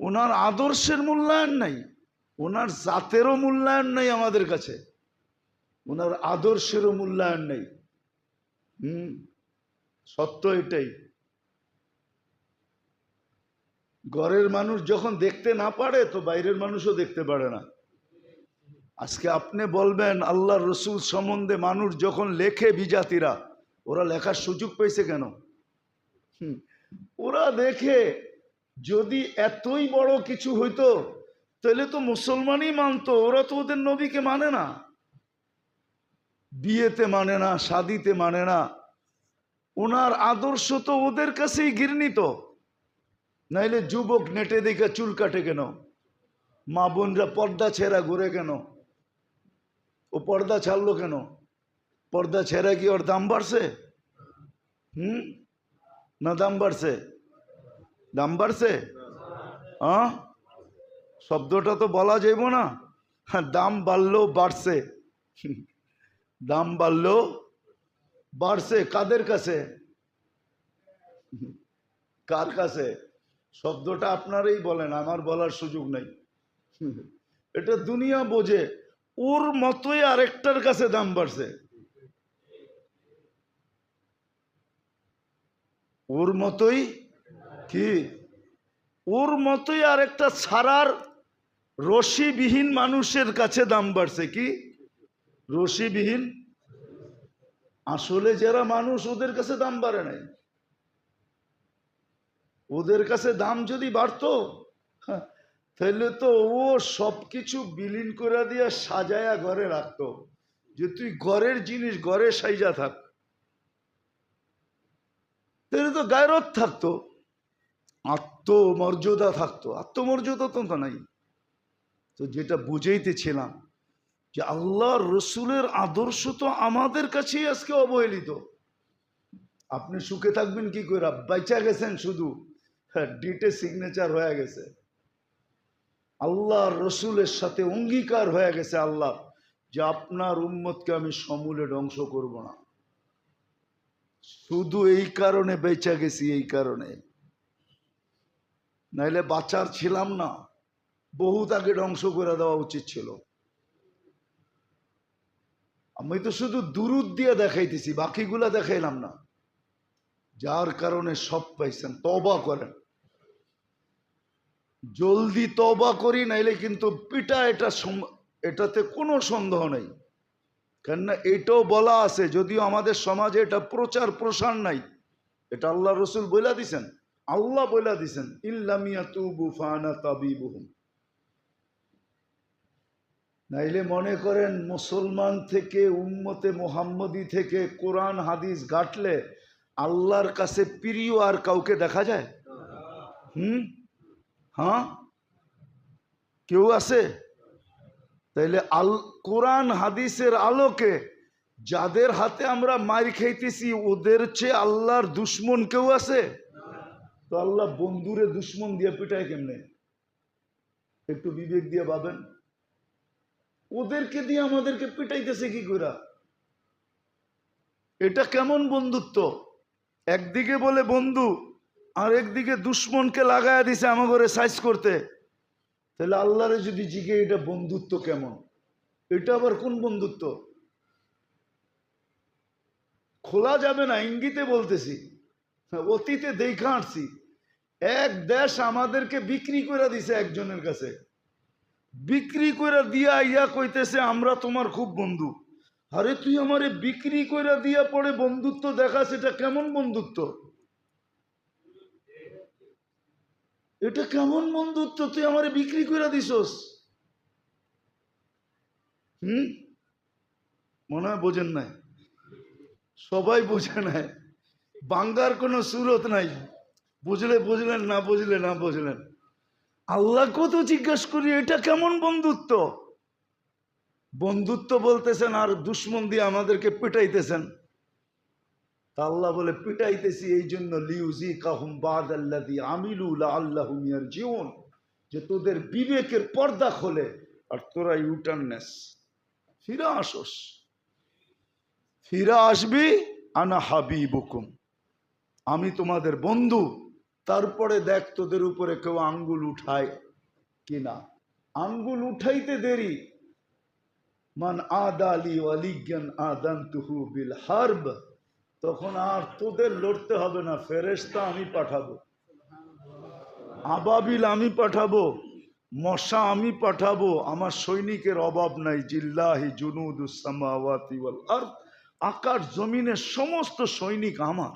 ওনার আদর্শের মূল্যায়ন নাই, ওনার জাতেরও মূল্যায়ন নেই আমাদের কাছে, ওনার আদর্শেরও মূল্যায়ন নেই। সত্য এটাই। ঘরের মানুষ যখন দেখতে না পারে তো বাইরের মানুষও দেখতে পারে না। আজকে আপনি বলবেন আল্লাহর রসুল সম্বন্ধে মানুষ যখন লেখে, বিজাতিরা, ওরা লেখার সুযোগ পেয়েছে কেন? ওরা দেখে যদি এতই বড় কিছু হইতো তাহলে তো মুসলমানই মানতো। ওরা তো ওদের নবীকে মানে না, বিয়েতে মানে না, শাদিতে মানে না। ওনার আদর্শ তো ওদের কাছেই ঘৃণিত। নাইলে যুবক নেটে দেখে চুল কাটে কেন? মা বোনরা পর্দা ছেঁড়া ঘুরে কেন? ও পর্দা ছাড়লো কেন? পর্দা ছেঁড়া কি ওর দাম বাড়ছে? না দাম বাড়ছে? দাম বাড়ছে? হ্যাঁ, শব্দটা তো বলা যাইব না। দাম বাড়লেও বাড়ছে, দাম বাড়লেও বাড়ছে। কাদের কাছে? কার কাছে? শব্দটা আপনারাই বলেন, আমার বলার সুযোগ নাই। এটা দুনিয়া বোঝে। ওর মতোই আরেকটার কাছে দাম বাড়ছে, ওর মতোই। কি? ওর মতোই আরেকটা ছাড়ার রশিবিহীন মানুষের কাছে দাম বাড়ছে। কি রশিবিহীন? আসলে যারা মানুষ, ওদের কাছে দাম বাড়ে নাই। ওদের কাছে দাম যদি বাড়তো তাহলে তো ও সবকিছু বিলীন করে দিয়ে সাজায়া ঘরে রাখতো, যে তুই ঘরের জিনিস ঘরে সাইজা থাক। তাহলে তো গায়রত থাকতো, আত্মমর্যাদা থাকতো। আত্মমর্যাদা তো নাই। তো যেটা বুঝাইতেছিলাম যে আল্লাহর রসুলের আদর্শ তো আমাদের কাছেই আজকে অবহেলিত। আপনি সুখে থাকবেন কি করে? বাইচা গেছেন শুধু, ডিটে সিগনেচার হয়ে গেছে, আল্লাহর রসুলের সাথে অঙ্গীকার হয়ে গেছে আল্লাহ যে আপনার উম্মতকে আমি সমূলে ধ্বংস করব না। শুধু এই কারণে বেঁচে গেছি, এই কারণে, নাইলে বাঁচার ছিলাম না। বহুত আগে ধ্বংস করে দেওয়া উচিত ছিল। আমি তো শুধু দুরুদ দিয়ে দেখাইতেছি, বাকিগুলা দেখাইলাম না। যার কারণে সব পাইছেন। তওবা করেন, জলদি তওবা করি, নাইলে কিন্তু পিটা। এটাতে কোনো সন্দেহ নেই। কেননা এটাও বলা আছে, যদিও আমাদের সমাজে এটা প্রচার প্রসার নাই, এটা আল্লাহ রসুল বইলা দিছেন, আল্লাহ বইলা দিছেন, ইল্লাম ইয়াতুবু ফাআনা তাবিবুহুম। নাইলে মনে করেন মুসলমান থেকে, উম্মতে মুহাম্মদী থেকে কোরআন হাদিস ঘাটলে আল্লাহর কাছে প্রিয় আর কাউকে দেখা যায়? হ্যাঁ, কেউ আছে? তাইলে কোরআন হাদিসের আলোকে যাদের হাতে আমরা মার খাইতেছি, ওদের চেয়ে আল্লাহর দুশ্মন কেউ আছে? তো আল্লাহ বন্ধুরে দুশ্মন দিয়ে পিটায় কেমনে? একটু বিবেক দিয়ে ভাবেন। ওদেরকে দিয়ে আমাদেরকে পিটাইতেছে কি করে? এটা কেমন বন্ধুত্ব? একদিকে বলে বন্ধু, আর একদিকে দুশ্মনকে লাগায়া দিছে আমাকে সাইজ করতে। তাহলে আল্লাহরে যদি জিগে এটা বন্ধুত্ব কেমন? এটা আবার কোন বন্ধুত্ব? খোলা যাবে না, ইঙ্গিতে বলতেছি। অতীতে দেখা আসছি, এক দেশ আমাদেরকে বিক্রি করে দিছে একজনের কাছে, বিক্রি করে দিয়া ইয়া কইতেছে আমরা তোমার খুব বন্ধু। আরে তুই আমারে বিক্রি করে দিয়া পরে বন্ধুত্ব দেখাস, এটা কেমন বন্ধুত্ব? এটা কেমন বন্ধুত্ব? তুই আমারে বিক্রি করে দিছস। মনে হয় বোঝেন নাই, সবাই বোঝে নাই, বাঙ্গার কোনো সুরত নাই। বুঝলে বুঝলেন, না বুঝলে না বুঝলেন। আল্লাহ কত জিজ্ঞাসা করি এটা কেমন বন্ধুত্ব? বন্ধুত্ব বলতেছেন আর দুশ্মন দিয়ে আমাদেরকে পিটাইতেছেন। তা আল্লাহ বলে পিটাইতেছি এই জন্য লিউযিকাহুম বাদাল্লাযী আমিলু লাআল্লাহুম ইয়ারজিউন, যে তোদের বিবেকের পর্দা খোলে আর তোরা ইউটার্ন নেস, ফিরে আসস। ফিরে আসবি, আনা হাবিবুকুম, আমি তোমাদের বন্ধু। তারপরে দেখ তোদের উপরে কেউ আঙ্গুল উঠায় কিনা। আঙ্গুল উঠাইতে দেরি, মান আদালি ওয়ালিয়ান আদানতুহু বিল হারব, তখন আর তোদের লড়তে হবে না, ফেরেশতা আমি পাঠাবো, আবাবিল আমি পাঠাবো, মশা আমি পাঠাবো, আমার সৈনিকের অভাব নাই। জিল্লাহি জুনুদুস সামাওয়াতি ওয়াল আরদ, আকাশ জমিনের সমস্ত সৈনিক আমার,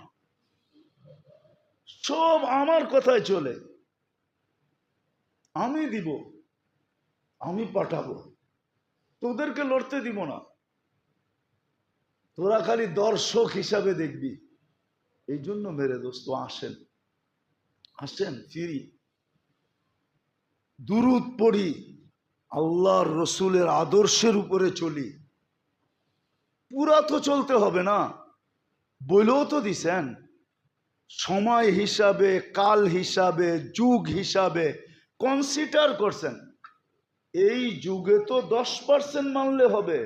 সব আমার কথায় চলে, আমি দিব, আমি পাঠাবো, তোদেরকে লড়তে দিব না, তোরা খালি দর্শক হিসাবে দেখবি। এই জন্য মেরে দোস্ত আসেন, আসেন ফিরি, দুরুদ পড়ি, আল্লাহর রসুলের আদর্শের উপরে চলি। পুরা তো চলতে হবে না, বলেও তো দিছেন সময় হিসাবে, কাল হিসাবে, যুগ হিসাবে কনসিডার করছেন। এই যুগে তো 10% মানলে হবে,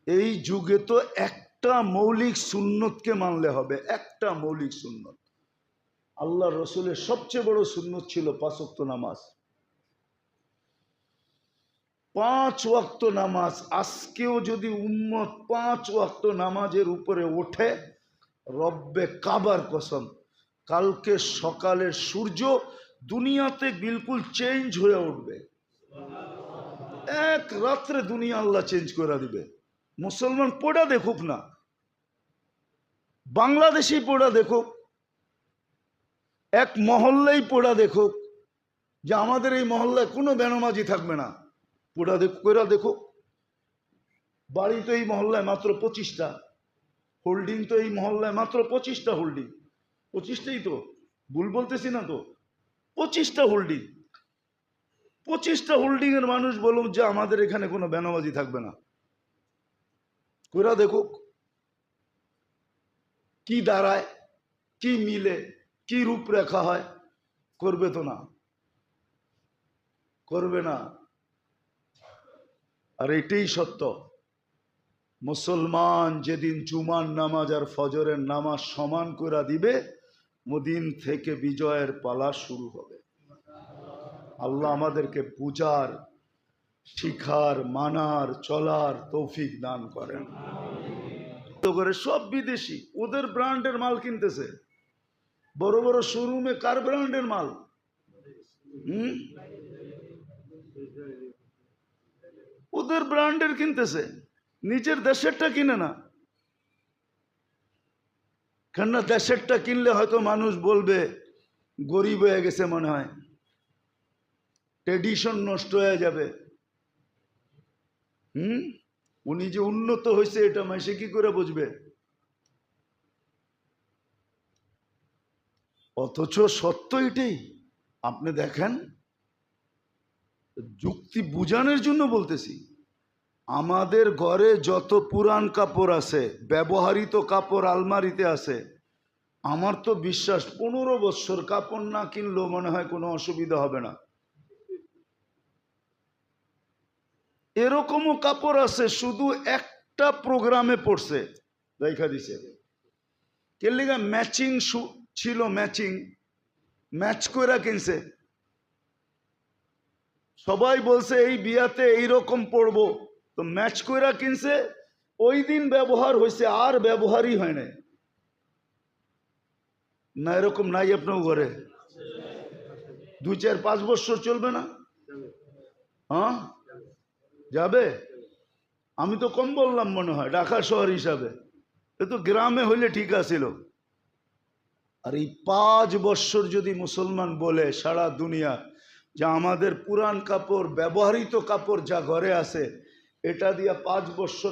এই যুগে তো একটা মৌলিক সুন্নতকে মানলে হবে, একটা মৌলিক সুন্নত। আল্লাহ রসুলের সবচেয়ে বড় সুন্নত ছিল 5 ওয়াক্ত নামাজ, 5 ওয়াক্ত নামাজ। আজকেও যদি উম্মত 5 ওয়াক্ত নামাজের উপরে ওঠে, রব্বে কাবার কসম, কালকে সকালের সূর্য দুনিয়াতে বিলকুল চেঞ্জ হয়ে উঠবে, এক রাত্রে দুনিয়া আল্লাহ চেঞ্জ করে দিবে। মুসলমান পড়া দেখুক না, বাংলাদেশি পড়া দেখুক, এক মহল্লাই পড়া দেখুক, যে আমাদের এই মহল্লায় কোনো বেনামাজি থাকবে না, পড়া দেখুক। বাড়ি তো এই মহল্লায় মাত্র 25টা, হোল্ডিং তো এই মহল্লায় মাত্র 25টা হোল্ডিং, 25টাই তো, ভুল বলতেছি না তো, 25টা হোল্ডিং, 25টা হোল্ডিং এর মানুষ বলুন যে আমাদের এখানে কোনো বেনামাজি থাকবে না, কইরা দেখুক কি দাঁড়ায়, কি মিলে, কি রূপরেখা হয়। করবে তো না, করবে না। আর এটাই সত্য, মুসলমান যেদিন জুমার নামাজ আর ফজরের নামাজ সমান করে দিবে, ওদিন থেকে বিজয়ের পালা শুরু হবে। আল্লাহ আমাদেরকে বুঝার, শিখার, মানার, চলার তৌফিক দান করেন। করে সব বিদেশি, ওদের ব্র্যান্ডের মাল কিনতেছে, বড় বড় শোরুমে কার ব্র্যান্ডের মাল? ওদের ব্র্যান্ডের কিনতেছে, নিজের দেশেরটা কিনে না। কেননা দেশেরটা কিনলে হয়তো মানুষ বলবে গরিব হয়ে গেছে মনে হয়, ট্রেডিশন নষ্ট হয়ে যাবে। উনি যে উন্নত হয়েছে এটা মাসে কি করে বুঝবে? অথচ সত্য এটাই। আপনি দেখেন, যুক্তি বুঝানোর জন্য বলতেছি, আমাদের ঘরে যত পুরান কাপড় আছে, ব্যবহৃত কাপড় আলমারিতে আছে, আমার তো বিশ্বাস 15 বছর কাপড় না কিনলেও মনে হয় কোনো অসুবিধা হবে না। এরকমও কাপড় আছে শুধু একটা প্রোগ্রামে পড়ছে, দেখা দিছে, কে লিগা ম্যাচিং ছিল, ম্যাচ করে কিনছে, সবাই বলছে এই বিয়াতে এইরকম পড়বো, তো ম্যাচ করে কিনছে, ওই দিন ব্যবহার হয়েছে, আর ব্যবহারই হয় নাই। না এরকম নাই আপনার ঘরে? 2, 4, 5 বছর চলবে না? হ্যাঁ যাবে। আমি তো কম বললাম মনে হয় ঢাকা শহর হিসাবে, এ তো গ্রামে হইলে ঠিক আছিল। আর এই 5 বছর যদি মুসলমান বলে সারা দুনিয়া যে আমাদের পুরান কাপড়, ব্যবহৃত কাপড় যা ঘরে আছে, এটা দিয়ে 5 বছর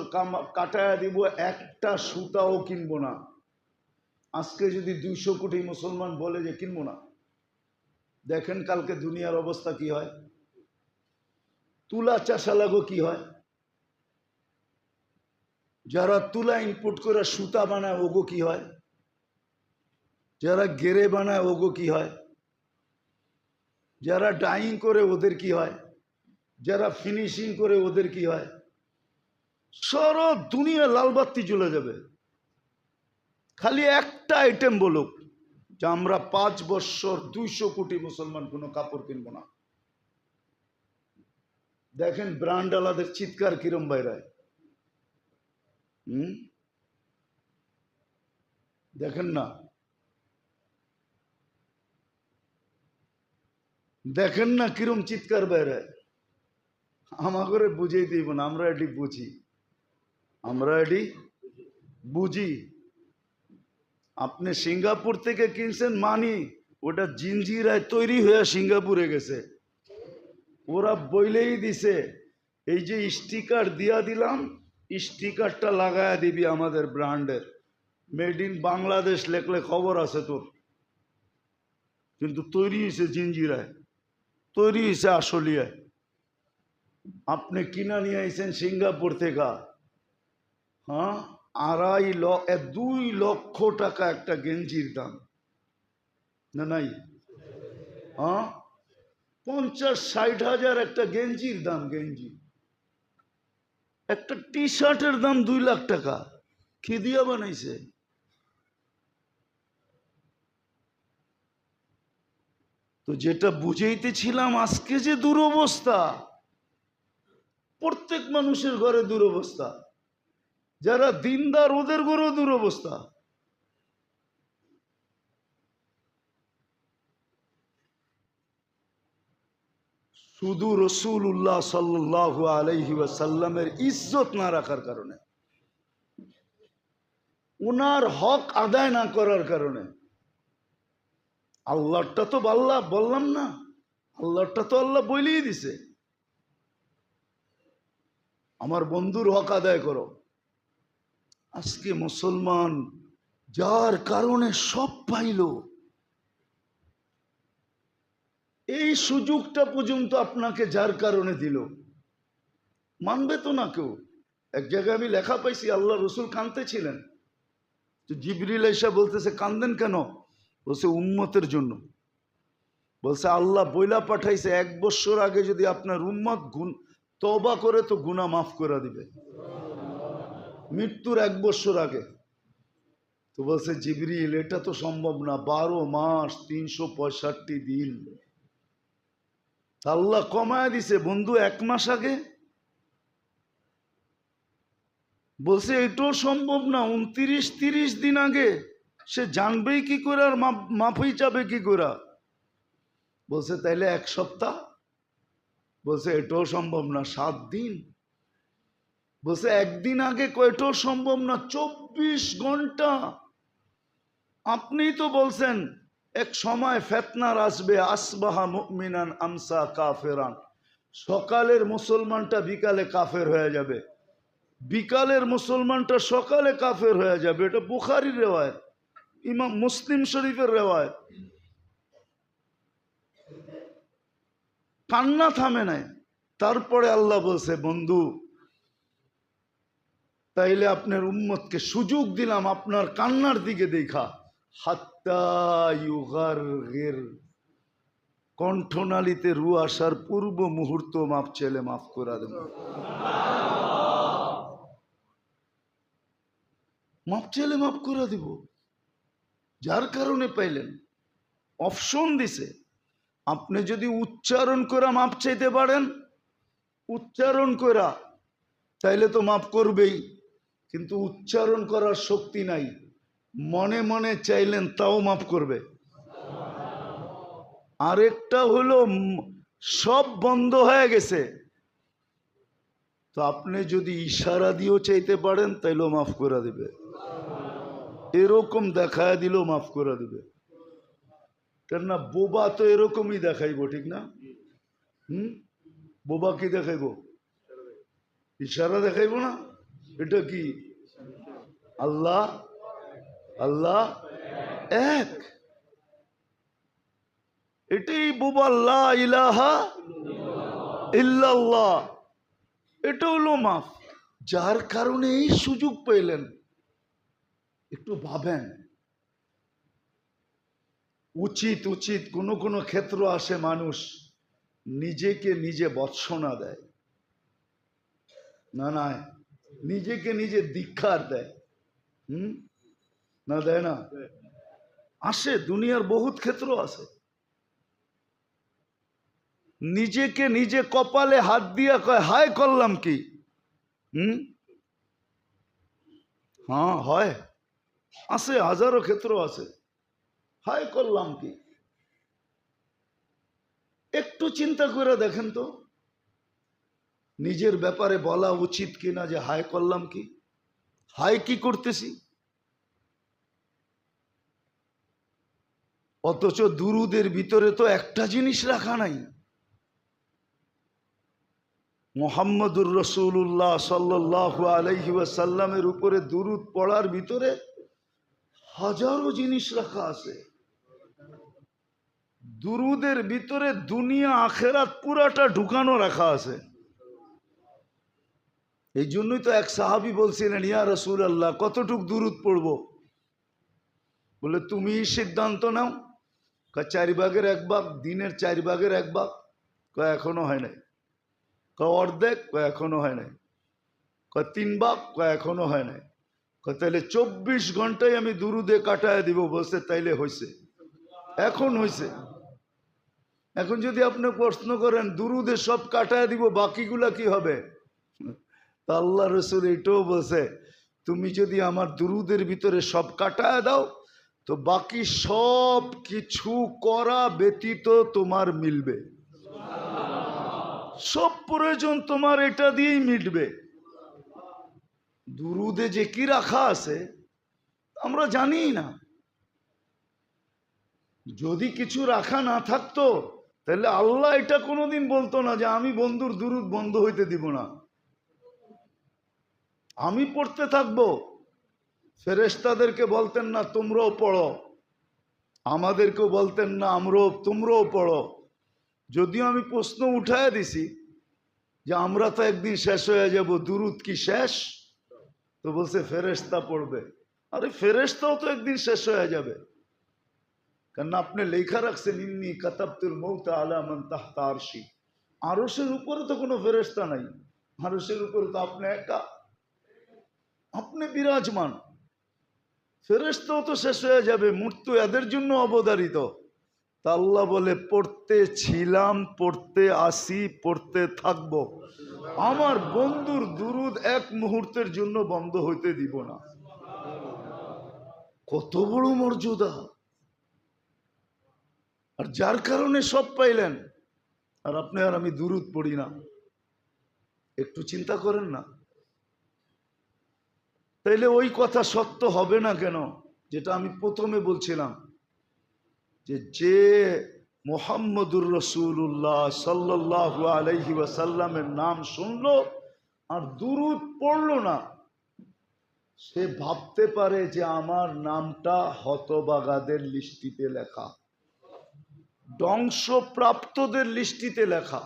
কাটায়া দিব, একটা সুতাও কিনবো না। আজকে যদি 200 কোটি মুসলমান বলে যে কিনবো না, দেখেন কালকে দুনিয়ার অবস্থা কি হয়। তুলা চাষা লাগো কি হয়, যারা তুলা ইনপুট করে সুতা বানায় ওগো কি হয়, যারা গেরে বানায় ওগো কি হয়, যারা ডাইং করে ওদের কি হয়, যারা ফিনিশিং করে ওদের কি হয়। সারা দুনিয়া লাল বাতি জ্বলে যাবে, খালি একটা আইটেম বলুক যে আমরা 5 বৎসর 200 কোটি মুসলমান কোনো কাপড় কিনবো না। দেখেন ব্র্যান্ড আলাদের চিৎকার কিরম বাইরায়। দেখেন না, দেখেন না কিরম চিৎকার বাইরায়। আমাকে বুঝেই দিব না, আমরা এটি বুঝি, আমরা এটি বুঝি। আপনি সিঙ্গাপুর থেকে কিনছেন মানি, ওটা জিঞ্জিরায় তৈরি হয়ে সিঙ্গাপুরে গেছে। ওরা বইলেই দিছে এই যে স্টিকার দিয়া দিলাম, স্টিকারটা লাগায়া দিবি আমাদের ব্র্যান্ডের, মেড ইন বাংলাদেশ লেখলে খবর আছে তোর। কিন্তু তৈরি হয়েছে জিঞ্জিরায়, তৈরি হয়েছে আশুলিয়ায়। আপনি কিনা নিয়ে আইছেন সিঙ্গাপুর থেকে, হ্যাঁ, 2 লক্ষ টাকা একটা গেঞ্জির দাম, না নাই? হ্যাঁ, 50-60 হাজার একটা গেঞ্জির দাম। গেঞ্জি, একটা টি শার্টের দাম 2 লাখ টাকা। কি দিয়া বানাইছে? তো যেটা বুঝাইতেছিলাম, আজকে যে দুরবস্থা, প্রত্যেক মানুষের ঘরে দুরবস্থা, যারা দিনদার ওদের ঘরেও দুরবস্থা। শুধু রাসূলুল্লাহ সাল্লাল্লাহু আলাইহি ওয়াসাল্লামের ইজ্জত না রাখার কারণে, ওনার হক আদায় না করার কারণে। আল্লাহটা তো আল্লাহ বললাম না, আল্লাহটা তো আল্লাহ বলেই দিছে, আমার বন্ধুর হক আদায় করো। আজকে মুসলমান যার কারণে সব পাইল, এই সুযোগটা পর্যন্ত আপনাকে যার কারণে দিল, মানবে তো না কেউ। এক জায়গায় আমি লেখা পাইছি, আল্লাহ রসুল কাঁদতেছিলেন, তো জিবরিল এসে বলতেছে কান্দেন কেন? বলছে উম্মতের জন্য। বলছে আল্লাহ বইলা পাঠাইছে 1 বছর আগে যদি আপনার উম্মত তওবা করে তো গুনাহ মাফ করে দিবে, মৃত্যুর 1 বছর আগে। তো বলছে জিবরিল এটা তো সম্ভব না, 12 মাস 365 দিন। আল্লাহ কমায় দিছে বন্ধু 1 মাস আগে। বলছে এটাও সম্ভব না, 29-30 দিন আগে। সে জানবেই কি করে আর মাফই যাবে কি করে? বলছে তাইলে 1 সপ্তাহ। বলছে এটাও সম্ভব না, 7 দিন। বলছে 1 দিন আগে, কয়টাও সম্ভব না, 24 ঘন্টা। আপনিই তো বলছেন এক সময় ফিতনার আসবে, আসবাহা মুমিনান আমসা কাফেরান, সকালের মুসলমানটা বিকালে কাফের হয়ে যাবে, বিকালের মুসলমানটা সকালে কাফের হয়ে যাবে। এটা বুখারীর রিওয়ায়াত, ইমাম মুসলিম শরীফের রিওয়ায়াত। কান্না থামে নাই। তারপরে আল্লাহ বলছে বন্ধু তাইলে আপনার উম্মতকে সুযোগ দিলাম আপনার কান্নার দিকে দেখা, হাত্তা ইউগারগির, কণ্ঠনালীতে রু আসার পূর্ব মুহূর্ত মাফ চেলে মাফ করে দেব, মাফ চেলে মাফ করে দিব। যার কারণে পাইলেন, অপশন দিছে। আপনি যদি উচ্চারণ করে মাপ চাইতে পারেন, উচ্চারণ করা, তাইলে তো মাফ করবেই। কিন্তু উচ্চারণ করার শক্তি নাই, মনে মনে চাইলেন তাও মাফ করবে। আরেকটা হলো সব বন্ধ হয়ে গেছে, তো আপনি যদি ইশারা দিয়েও চাইতে পারেন তাইলেও মাফ করে দিবে, এরকম দেখায় দিলেও মাফ করে দিবে। কেননা বোবা তো এরকমই দেখাইব, ঠিক না? বোবা কি দেখাইব? ইশারা দেখাইব না? এটা কি? আল্লাহ আল্লাহ এক, এটাই বোবা, লা ইলাহা ইল্লাল্লাহ, এটা হলো মাফ। যার কারণে এই সুযোগ পেলেন, একটু ভাবেন। উচিত উচিত কোনো কোনো ক্ষেত্র আসে মানুষ নিজেকে নিজে ভৎসনা দেয়, না না, নিজেকে নিজে ধিক্কার দেয়। না দেয় না? আসে, দুনিয়ার বহুত ক্ষেত্র আছে। নিজেকে নিজে কপালে হাত দিয়া কয় হায় করলাম কি। হ্যাঁ হয়, আছে, হাজারো ক্ষেত্র আছে। হায় করলাম কি, একটু চিন্তা করে দেখেন তো নিজের ব্যাপারে বলা উচিত কিনা যে হায় করলাম কি, হায় কি করতেছি। অথচ দুরুদের ভিতরে তো একটা জিনিস রাখা নাই। মুহাম্মদুর রাসূলুল্লাহ সাল্লাল্লাহু আলাইহি ওয়াসাল্লামের উপরে দুরুদ পড়ার ভিতরে হাজারো জিনিস রাখা আছে। দুরুদের ভিতরে দুনিয়া আখেরাত পুরাটা ঢুকানো রাখা আছে। এই জন্যই তো এক সাহাবী বলছিলেন, ইয়া রাসূলুল্লাহ কতটুক দুরুদ পড়বো? বলে তুমি সিদ্ধান্ত নাও। 4 ভাগের 1 ভাগ, দিনের 4 ভাগের 1 ভাগ। এখনো হয় নাই। অর্ধেক, এখনো হয় নাই। 3 ভাগ, এখনো হয় নাই। তাইলে 24 ঘন্টায় আমি দুরুদে কাটায় দিব। বলছে তাইলে হয়েছে, এখন হয়েছে। এখন যদি আপনি প্রশ্ন করেন দুরুদে সব কাটায় দিব, বাকিগুলা কি হবে? তা আল্লাহ রসুল এটাও বলছে, তুমি যদি আমার দুরুদের ভিতরে সব কাটায় দাও তো বাকি সব কিছু করা ব্যতীত তোমার মিলবে। সব প্রয়োজন তোমার এটা দিয়েই মিটবে। দুরুদে যে কি রাখা আছে আমরা জানি না। যদি কিছু রাখা না থাকতো তাহলে আল্লাহ এটা কোনোদিন বলতো না যে আমি বন্ধুর দুরুদ বন্ধ হইতে দিব না, আমি পড়তে থাকবো। ফেরেশতাদেরকে বলতেন না তোমরাও পড়ো, আমাদেরকেও বলতেন না তোমরাও পড়ো। যদিও আমি প্রশ্ন উঠায় দিছি যে আমরা তো একদিন শেষ হয়ে যাব, দুরুদ কি শেষ? তো বলছে ফেরেশতা পড়বে। আরে ফেরেশতাও তো একদিন শেষ হয়ে যাবে, কারণ আপনি লেখা রাখছেন ইন্নী কাতাবতুল মৌত আলা মান তাহতা আরশি। আরশের উপরে তো কোনো ফেরেশতা নাই, আরশের উপরে তো আপনি একা, আপনি বিরাজমান। ফেরেশতাও তো শেষ হয়ে যাবে, মৃত্যু এদের জন্য অবধারিত। তা আল্লাহ বলে পড়তে ছিলাম, পড়তে আসি, পড়তে থাকবো। আমার বন্ধুর দুরুদ এক মুহূর্তের জন্য বন্ধ হইতে দিব না। কত বড় মর্যাদা! আর যার কারণে সব পাইলেন, আর আপনি আর আমি দুরুদ পড়ি না। একটু চিন্তা করেন না। তাইলে ওই কথা সত্য হবে না কেন যেটা আমি প্রথমে বলছিলাম, যে মুহাম্মদুর রাসূলুল্লাহ সাল্লাল্লাহু আলাইহি ওয়াসাল্লামের নাম শুনলো আর দুরুদ পড়লো না, সে ভাবতে পারে যে আমার নামটা হতভাগাদের লিস্টিতে লেখা, ধ্বংসপ্রাপ্তদের লিস্টিতে লেখা,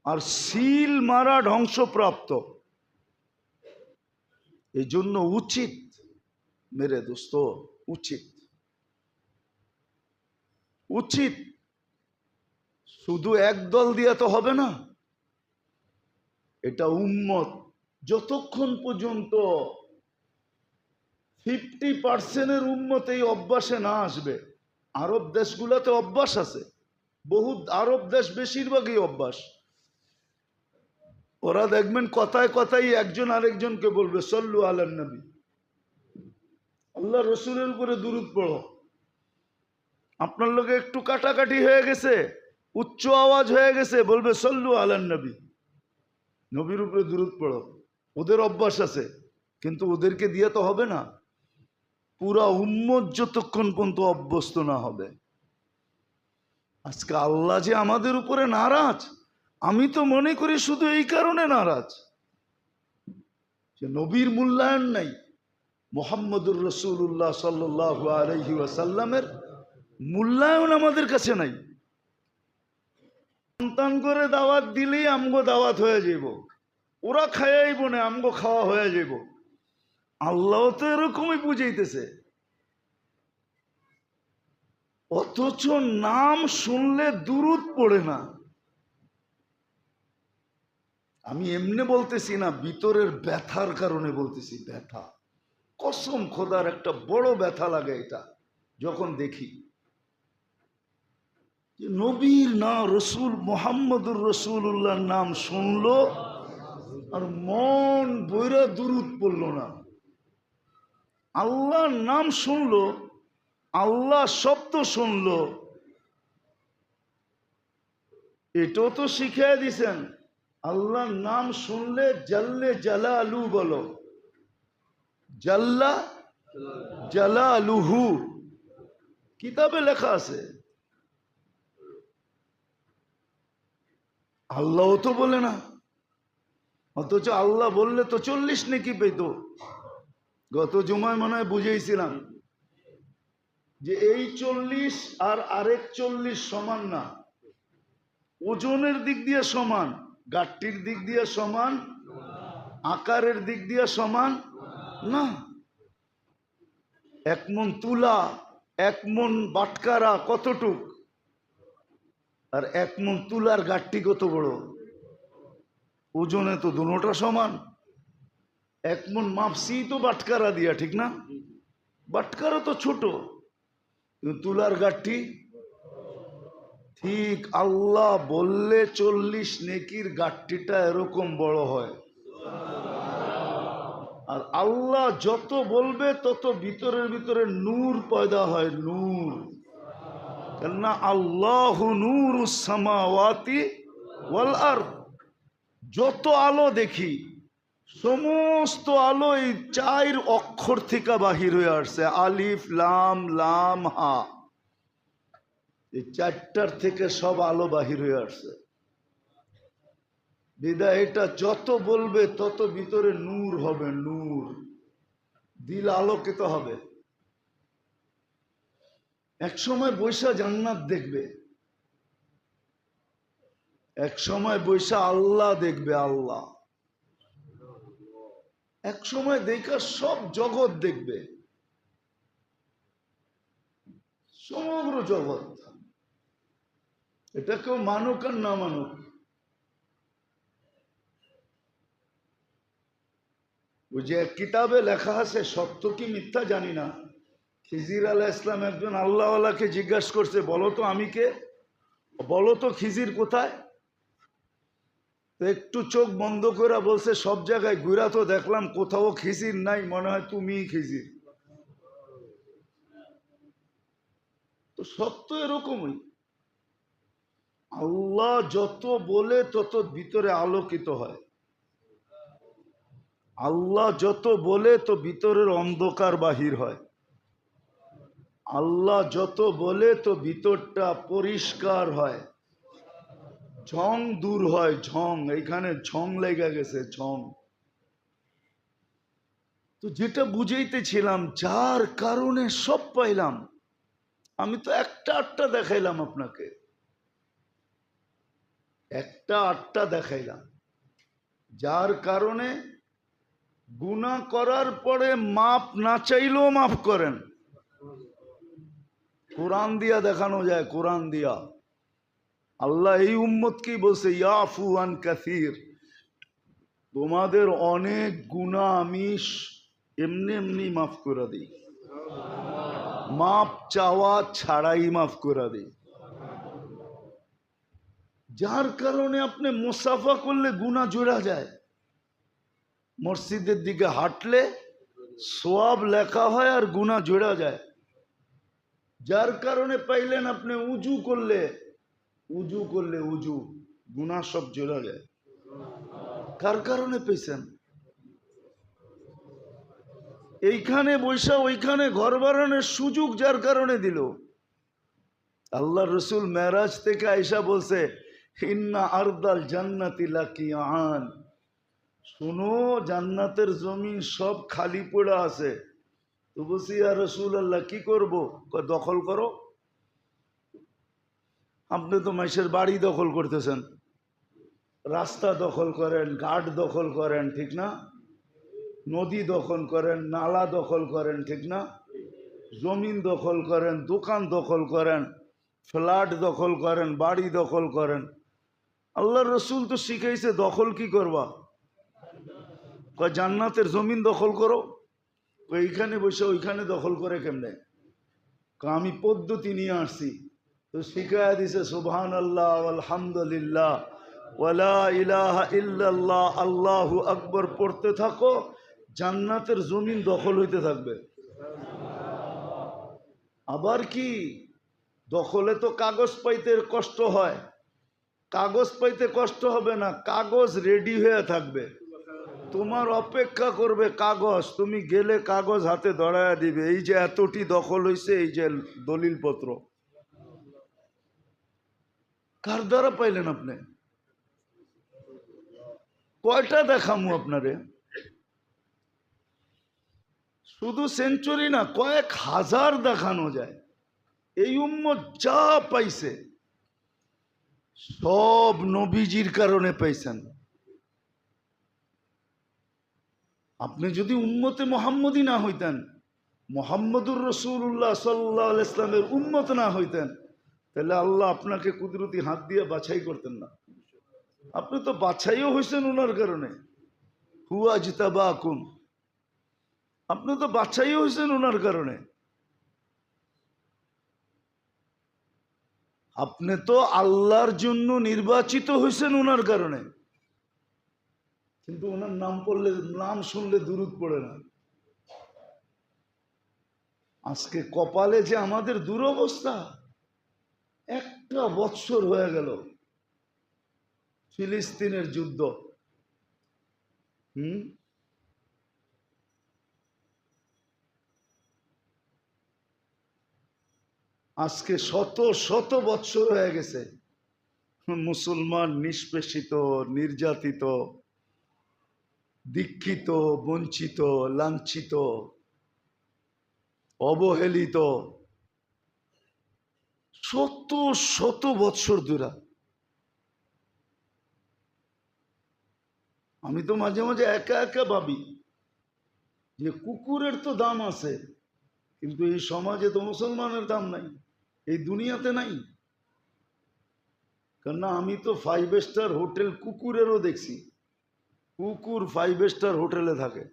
আর সিল মারা ধ্বংসপ্রাপ্ত। এই জন্য উচিত মেরে দোস্ত, উচিত শুধু একদল দিয়ে তো হবে না। এটা উম্মত যতক্ষণ পর্যন্ত 50% উম্মত এই অভ্যাসে না আসবে। আরব দেশগুলোতে অভ্যাস আছে, বহুত আরব দেশ বেশিরভাগই অভ্যাস। ওরা দেখবেন কথায় কথায় একজন আরেকজনকে বলবে সল্লু আলান নবী, আল্লাহ রসুলের উপরে দুরুদ পড়ো। আপনার লোকে একটু কাটাকাটি হয়ে গেছে, উচ্চ আওয়াজ হয়ে গেছে, বলবে সল্লু আলান নবী, নবীর উপরে দুরুদ পড়ো। ওদের অভ্যাস আছে, কিন্তু ওদেরকে দিয়ে তো হবে না। পুরা উম্মত যতক্ষণ পর্যন্ত অভ্যস্ত না হবে। আজকে আল্লাহ যে আমাদের উপরে নারাজ, আমি তো মনে করি শুধু এই কারণে নারাজ যে নবীর মূল্যায়ন নাই, মুহাম্মদুর রাসূলুল্লাহ সাল্লাল্লাহু আলাইহি ওয়াসাল্লামের মূল্যায়ন আমাদের কাছে নাই। সন্তান করে দাওয়াত দিলেই আমগো দাওয়াত হয়ে যাইব, ওরা খাইব না আমগো খাওয়া হয়ে যাইব। আল্লাহ তো এরকমই বুঝাইতেছে। অথচ নাম শুনলে দুরুদ পড়ে না। আমি এমনি বলতেছি না, ভিতরের ব্যথার কারণে বলতেছি। ব্যথা, কসম খোদার একটা বড় ব্যথা লাগে এটা। যখন দেখি যে নবীর নাম রসুল মোহাম্মদুর রসুল্লাহর নাম শুনলো আর মন বইরা দুরুদ পড়লো না, আল্লাহর নাম শুনলো, আল্লাহ শব্দ শুনলো, এটাও তো শিখিয়ে দিছেন আল্লাহর নাম শুনলে জাল্লে জালালু বলো, জাল্লা জালালুহু কিতাবে লেখা আছে। আল্লাহও তো বলে না, অথচ আল্লাহ বললে তো 40 নেকি পেত। গত জুমায় মনে হয় বুঝেছিলাম যে এই 40 আর আরেক 40 সমান না, ওজনের দিক দিয়ে সমান, গাঠটির দিক দিয়ে সমান, আকারের দিক দিয়ে সমান না। 1 মণ তুলা 1 মণ বাটকারা কতটুক, আর 1 মণ তুলার গাঠটি কত বড়, ওজনে তো দুটোটা সমান। 1 মণ মাপসি তো বাটকারা দিয়া, ঠিক না? বাটকারা তো ছোট, তুলার গাঠটি ঠিক। আল্লাহ বললে 40 নেকির গাঠটিটা এরকম বড় হয়, আর আল্লাহ যত বলবে তত ভিতরের ভিতরে নূর পয়দা হয়, নূর। কেননা আল্লাহু নূরুস সামাওয়াতি ওয়াল আরদ, যত আলো দেখি সমস্ত আলো এই 4 অক্ষর থেকে বাহির হয়ে আসছে, আলিফ লাম লাম হা, এই 4টার থেকে সব আলো বাহির হয়ে আসছে। বিদায় এটা যত বলবে তত ভিতরে নূর হবে, নূর, দিল আলোকিত হবে। এক সময় বৈশা জান্নাত দেখবে, এক সময় বৈশা আল্লাহ দেখবে, আল্লাহ এক সময় দেখা সব জগৎ দেখবে, সমগ্র জগৎ। এটা কেউ মানুক আর না মানুক, ওই যে কিতাবে লেখা আছে, সত্য কি মিথ্যা জানি না, খিজির আলাইহিস সালাম একজন আল্লাহওয়ালাকে জিজ্ঞাসা করছে, বলো তো আমি কে, বলো তো খিজির কোথায়। তো একটু চোখ বন্ধ করে বলছে, সব জায়গায় ঘুরা তো দেখলাম কোথাও খিজির নাই, মনে হয় তুমিই খিজির। তো সত্য এরকমই, আল্লাহ যত বলে তত ভিতরে আলোকিত হয়, আল্লাহ যত বলে তো ভিতরের অন্ধকার বাহির হয়, আল্লাহ যত বলে তো ভিতরটা পরিষ্কার হয়, ঝং দূর হয়, ঝং, এইখানে ঝং লেগে গেছে, ঝং। তো যেটা বুঝাইতেছিলাম, যার কারণে সব পাইলাম, আমি তো একটা আটটা দেখাইলাম আপনাকে, একটা আটটা দেখাইলাম, যার কারণে গুনাহ করার পরে মাপ না চাইলেও মাফ করেন। কোরআন দিয়া দেখানো যায়, কোরআন দিয়া। আল্লাহ এই উম্মতকেই বলছে, ইয়াফু আন কাসীর, তোমাদের অনেক গুনাহ আমি এমনি এমনি মাফ করে দিই, মাপ চাওয়া ছাড়াই মাফ করে দিই। যার কারণে আপনি মুসাফা করলে গুনাহ জোড়া যায়, মসজিদের দিকে হাঁটলে সওয়াব লেখা হয় আর গুনাহ জোড়া যায়। যার কারণে পাইলেন আপনি উজু করলে উজু গুনাহ সব জোড়া যায়। কার কারণে পেয়েছেন? এইখানে বৈশা ওইখানে ঘর বানানোর সুযোগ যার কারণে দিল। আল্লাহ রসুল মেরাজ থেকে আয়েশা বলছে, ইন্না আরদাল জান্নাতি লাকিআন, শুনো জান্নাতের জমিন সব খালি পড়ে আছে। তো বলছি, ইয়া রাসূলুল্লাহ কি করবো? দখল করো। আপনি তো মানুষের বাড়ি দখল করতেছেন, রাস্তা দখল করেন, ঘাট দখল করেন, ঠিক না? নদী দখল করেন, নালা দখল করেন, ঠিক না? জমিন দখল করেন, দোকান দখল করেন, ফ্ল্যাট দখল করেন, বাড়ি দখল করেন। আল্লাহ রসুল তো শিখাইছে দখল কি করবা, জান্নাতের জমিন দখল করো। এইখানে বসে ওইখানে দখল করে কেমনে? আমি পদ্ধতি নিয়ে আসছি, তো শিখায় দিছে সুবহানাল্লাহ আলহামদুলিল্লাহ ওয়ালা ইলাহা ইল্লাল্লাহ আল্লাহু আকবার পড়তে থাকো, জান্নাতের জমিন দখল হইতে থাকবে। আবার কি দখলে তো কাগজ পাইতে কষ্ট হয়, কাগজ পাইতে কষ্ট হবে না, কাগজ রেডি হয়ে থাকবে, তোমার অপেক্ষা করবে কাগজ, তুমি গেলে কাগজ হাতে ধরায়া দিবে, এই যে এতটি দখল হইছে, এই যে দলিল পত্র। কার দ্বারা পাইলেন আপনি? কয়টা দেখামু আপনারে? শুধু সেঞ্চুরি না, কয়েক হাজার দেখানো যায়। এই উম্মত যা পাইছে সব নবীজির কারণে পাইছেন। আপনি যদি উম্মতে মোহাম্মদী না হইতেন, মোহাম্মদুর রসুল্লাহ সাল্লাল্লাহু আলাইহি ইসলামের উম্মত না হইতেন, তাহলে আল্লাহ আপনাকে কুদরতি হাত দিয়ে বাছাই করতেন না। আপনি তো বাছাইও হয়েছেন ওনার কারণে, হুয়া জিতাবাকুম, আপনি তো বাছাইও হয়েছেন ওনার কারণে। আপনি তো আল্লাহর জন্য নির্বাচিত হয়েছেন ওনার কারণে, কিন্তু ওনার নাম পড়লে, নাম শুনলে দুরূদ পড়ে না। আজকে কপালে যে আমাদের দুরবস্থা, একটা বৎসর হয়ে গেল ফিলিস্তিনের যুদ্ধ, আজকে শত শত বৎসর হয়ে গেছে মুসলমান নিষ্পেষিত, নির্যাতিত, দীক্ষিত, বঞ্চিত, লাঞ্ছিত, অবহেলিত, শত শত বৎসর ধরে। আমি তো মাঝে মাঝে একা একা ভাবি যে কুকুরের তো দাম আছে, কিন্তু এই সমাজে তো মুসলমানের দাম নাই, এই দুনিয়াতে নাই। কেননা আমি তো 5 স্টার হোটেল কুকুরেরও দেখছি, কুকুর 5 স্টার হোটেলে থাকে,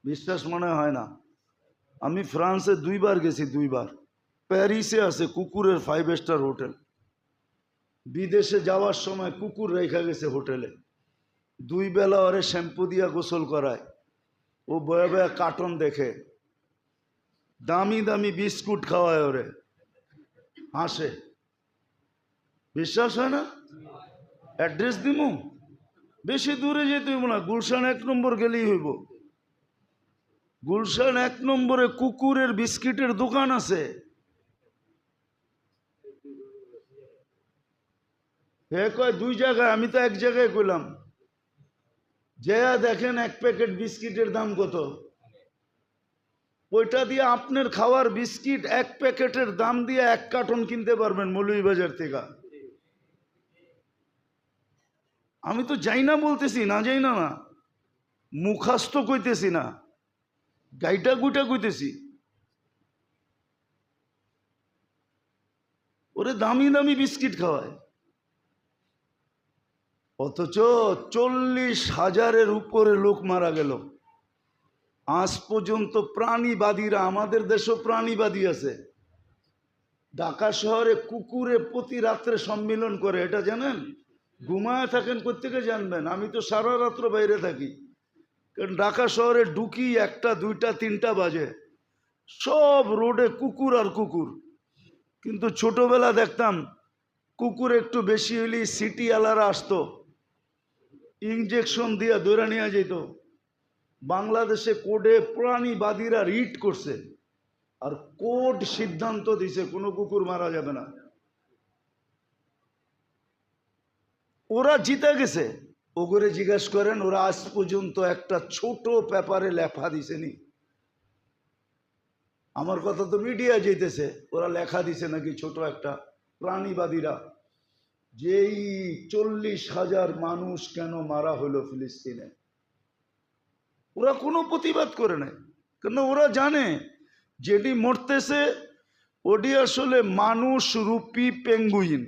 বিশ্বাস মনে হয় না। আমি ফ্রান্সে 2 বার গেছি, 2 বার। প্যারিসে আছে কুকুরের 5 স্টার হোটেল। বিদেশে যাওয়ার সময় কুকুর রেখা গেছে হোটেলে, 2 বেলা ওরে শ্যাম্পু দিয়া গোসল করায়, ও বয়া বয়া কার্টুন দেখে, দামি দামি বিস্কুট খাওয়ায় ওরে, হাসে। বিশ্বাস হয় না? অ্যাড্রেস দিমু, বেশি দূরে যেতে হইব না, গুলশান 1 নম্বর গেলেই হইব। গুলশান 1 নম্বরে কুকুরের বিস্কিটের দোকান আছে। হে কয় 2 জায়গায়, আমি তো 1 জায়গায় কইলাম। যে দেখেন 1 প্যাকেট বিস্কিটের দাম কত, ওইটা দিয়ে আপনার খাওয়ার বিস্কিট 1 প্যাকেটের দাম দিয়ে 1 কার্টন কিনতে পারবেন মৌলভীবাজার থেকে। আমি তো যাই না বলতেছি, না যাই না, না মুখাস্ত কইতেছি না, গাইটা গুইটা কইতেছি। ওরে দামি দামি বিস্কিট খাওয়ায়, অথচ 40,000-এর উপরে লোক মারা গেল। আজ পর্যন্ত প্রাণীবাদীরা, আমাদের দেশও প্রাণীবাদী আছে, ঢাকা শহরে কুকুরে প্রতি রাত্রে সম্মিলন করে, এটা জানেন? ঘুমায় থাকেন, কোত্থেকে জানবেন? আমি তো সারা রাত্র বাইরে থাকি, কারণ ঢাকা শহরে ঢুকি 1টা 2টা 3টা বাজে, সব রোডে কুকুর আর কুকুর। কিন্তু ছোটবেলা দেখতাম কুকুর একটু বেশি হইলেই সিটিওয়ালারা আসতো, ইঞ্জেকশন দিয়ে ধরে নিয়ে যেত। বাংলাদেশে কোর্টে প্রাণীবাদীরা রিট করছে, আর কোর্ট সিদ্ধান্ত দিছে কোনো কুকুর মারা যাবে না। ওরা জিতে গেছে, ওগরে জিজ্ঞাসা করেন, ওরা আজ পর্যন্ত একটা ছোট পেপারে লেখা দিছেনি। আমার কথা তো মিডিয়া যেতেছে, ওরা লেখা দিছে নাকি ছোট একটা, প্রাণীবাদীরা, যেই 40,000 মানুষ কেন মারা হলো ফিলিস্তিনে। ওরা কোনো প্রতিবাদ করে নাই, কেন ওরা জানে যেটি মরতেছে ওটি আসলে মানুষ রূপী পেঙ্গুইন।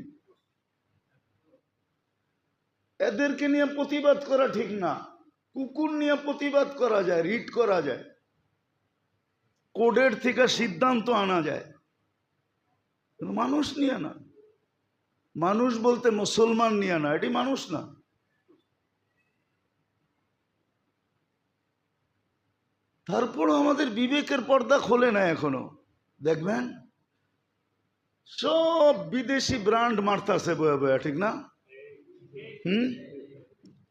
এদেরকে নিয়ে প্রতিবাদ করা ঠিক না, কুকুর নিয়ে প্রতিবাদ করা যায়, রিট করা যায়, কোর্টের থেকে সিদ্ধান্ত আনা যায়। কিন্তু মানুষ নিয়ে না, মানুষ বলতে মুসলমান নিয়ে না, এটি মানুষ না। তারপরও আমাদের বিবেকের পর্দা খোলে না এখনো। দেখবেন সব বিদেশি ব্র্যান্ড মারতাছে বয়া বয়া, ঠিক না?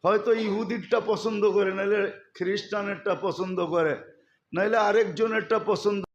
হয়তো ইহুদিরটা পছন্দ করে, নাইলে খ্রিস্টানেরটা পছন্দ করে, নাইলে আরেকজনেরটা পছন্দ